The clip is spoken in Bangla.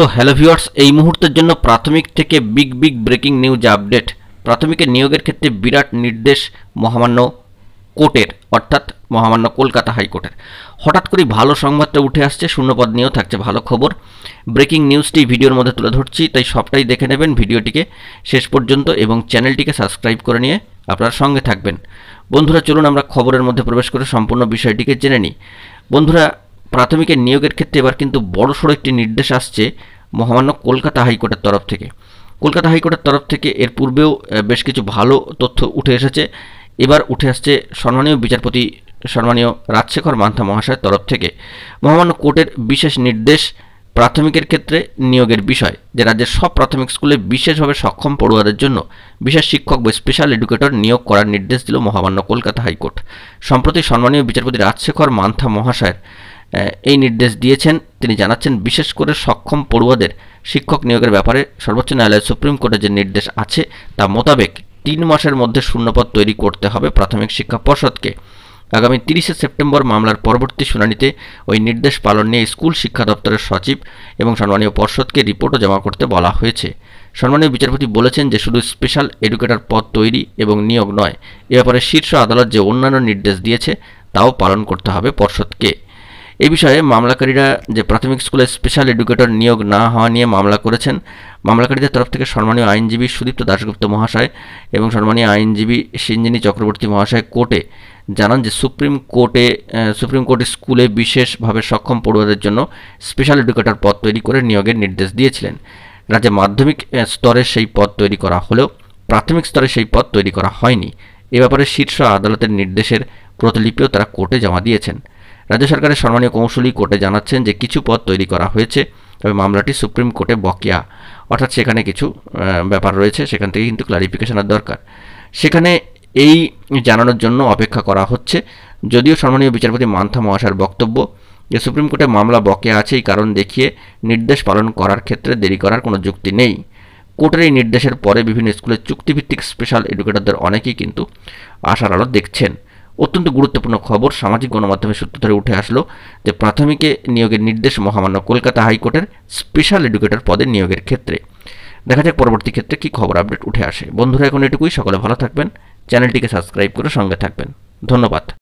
তো হ্যালো ভিউয়ার্স, এই মুহূর্তের জন্য প্রাথমিক থেকে বিগ ব্রেকিং নিউজ আপডেট। প্রাথমিকের নিয়োগের ক্ষেত্রে বিরাট নির্দেশ মহামান্য কোর্টের, অর্থাৎ মহামান্য কলকাতা হাইকোর্টের। হঠাৎ করে ভালো সংবাদটা উঠে আসছে, শূন্যপদ নিয়েও থাকছে ভালো খবর। ব্রেকিং নিউজটি ভিডিওর মধ্যে তুলে ধরছি, তাই সবটাই দেখে নেবেন ভিডিওটিকে শেষ পর্যন্ত এবং চ্যানেলটিকে সাবস্ক্রাইব করে নিয়ে আপনার সঙ্গে থাকবেন। বন্ধুরা চলুন আমরা খবরের মধ্যে প্রবেশ করে সম্পূর্ণ বিষয়টিকে জেনে নিই। বন্ধুরা, প্রাথমিকের নিয়োগের ক্ষেত্রে এবার কিন্তু বড়সড় একটি নির্দেশ আসছে মহামান্য কলকাতা হাইকোর্টের তরফ থেকে। কলকাতা হাইকোর্টের তরফ থেকে এর পূর্বেও বেশ কিছু ভালো তথ্য উঠে এসেছে। এবার উঠে আসছে সম্মানীয় বিচারপতি সম্মানীয় রাজশেখর মান্থা মহাশয়ের তরফ থেকে মহামান্য কোর্টের বিশেষ নির্দেশ প্রাথমিকের ক্ষেত্রে নিয়োগের বিষয়, যে রাজ্যের সব প্রাথমিক স্কুলে বিশেষভাবে সক্ষম পড়ুয়াদের জন্য বিশেষ শিক্ষক বা স্পেশাল এডুকেটর নিয়োগ করার নির্দেশ দিল মহামান্য কলকাতা হাইকোর্ট। সম্প্রতি সম্মানীয় বিচারপতি রাজশেখর মান্থা মহাশয়ের এই নির্দেশ দিয়েছেন। তিনি জানাচ্ছেন, বিশেষ করে সক্ষম পড়ুয়াদের শিক্ষক নিয়োগের ব্যাপারে সর্বোচ্চ ন্যায়ালয়ের সুপ্রিম কোর্টের যে নির্দেশ আছে তা মোতাবেক 3 মাসের মধ্যে শূন্যপদ তৈরি করতে হবে প্রাথমিক শিক্ষা পর্ষদকে। আগামী 30শে সেপ্টেম্বর মামলার পরবর্তী শুনানিতে ওই নির্দেশ পালন নিয়ে স্কুল শিক্ষা দপ্তরের সচিব এবং সম্মানীয় পর্ষদকে রিপোর্টও জমা করতে বলা হয়েছে। সম্মানীয় বিচারপতি বলেছেন যে শুধু স্পেশাল এডুকেটর পদ তৈরি এবং নিয়োগ নয়, এ ব্যাপারে শীর্ষ আদালত যে অন্যান্য নির্দেশ দিয়েছে তাও পালন করতে হবে পর্ষদকে। এই বিষয়ে মামলাকারীরা যে প্রাথমিক স্কুলে স্পেশাল এডুকেটর নিয়োগ না হওয়া নিয়ে মামলা করেছেন, মামলাকারীদের তরফ থেকে সম্মানীয় আইনজীবী সুদীপ্ত দাশগুপ্ত মহাশয় এবং সম্মানীয় আইনজীবী সিঞ্জিনী চক্রবর্তী মহাশয় কোর্টে জানান যে সুপ্রিম কোর্ট স্কুলে বিশেষভাবে সক্ষম পড়ুয়াদের জন্য স্পেশাল এডুকেটর পদ তৈরি করে নিয়োগের নির্দেশ দিয়েছিলেন। রাজ্যে মাধ্যমিক স্তরে সেই পদ তৈরি করা হলেও প্রাথমিক স্তরে সেই পদ তৈরি করা হয়নি। এ ব্যাপারে শীর্ষ আদালতের নির্দেশের প্রতিলিপিও তারা কোর্টে জমা দিয়েছেন। রাজ্য সরকারের সম্মানীয় কৌঁসুলি কোর্টে জানাচ্ছেন যে কিছু পদ তৈরি করা হয়েছে, তবে মামলাটি সুপ্রিম কোর্টে বকেয়া, অর্থাৎ সেখানে কিছু ব্যাপার রয়েছে, সেখান থেকে কিন্তু ক্লারিফিকেশনের দরকার। সেখানে এই জানানোর জন্য অপেক্ষা করা হচ্ছে। যদিও সম্মানীয় বিচারপতি মান্থা মহাশয়ের বক্তব্য যে সুপ্রিম কোর্টে মামলা বকেয়া আছে, এই কারণ দেখিয়ে নির্দেশ পালন করার ক্ষেত্রে দেরি করার কোনো যুক্তি নেই। কোর্টের এই নির্দেশের পরে বিভিন্ন স্কুলের চুক্তিভিত্তিক স্পেশাল এডুকেটরদের অনেকেই কিন্তু আশার আলো দেখছেন। অত্যন্ত গুরুত্বপূর্ণ খবর সামাজিক গণমাধ্যমের সূত্র ধরে উঠে আসলো যে প্রাথমিকে নিয়োগের নির্দেশ মহামান্য কলকাতা হাইকোর্টের স্পেশাল এডুকেটর পদে নিয়োগের ক্ষেত্রে। দেখা যাক পরবর্তী ক্ষেত্রে কী খবর আপডেট উঠে আসে। বন্ধুরা এখন এটুকুই, সকলে ভালো থাকবেন, চ্যানেলটিকে সাবস্ক্রাইব করে সঙ্গে থাকবেন। ধন্যবাদ।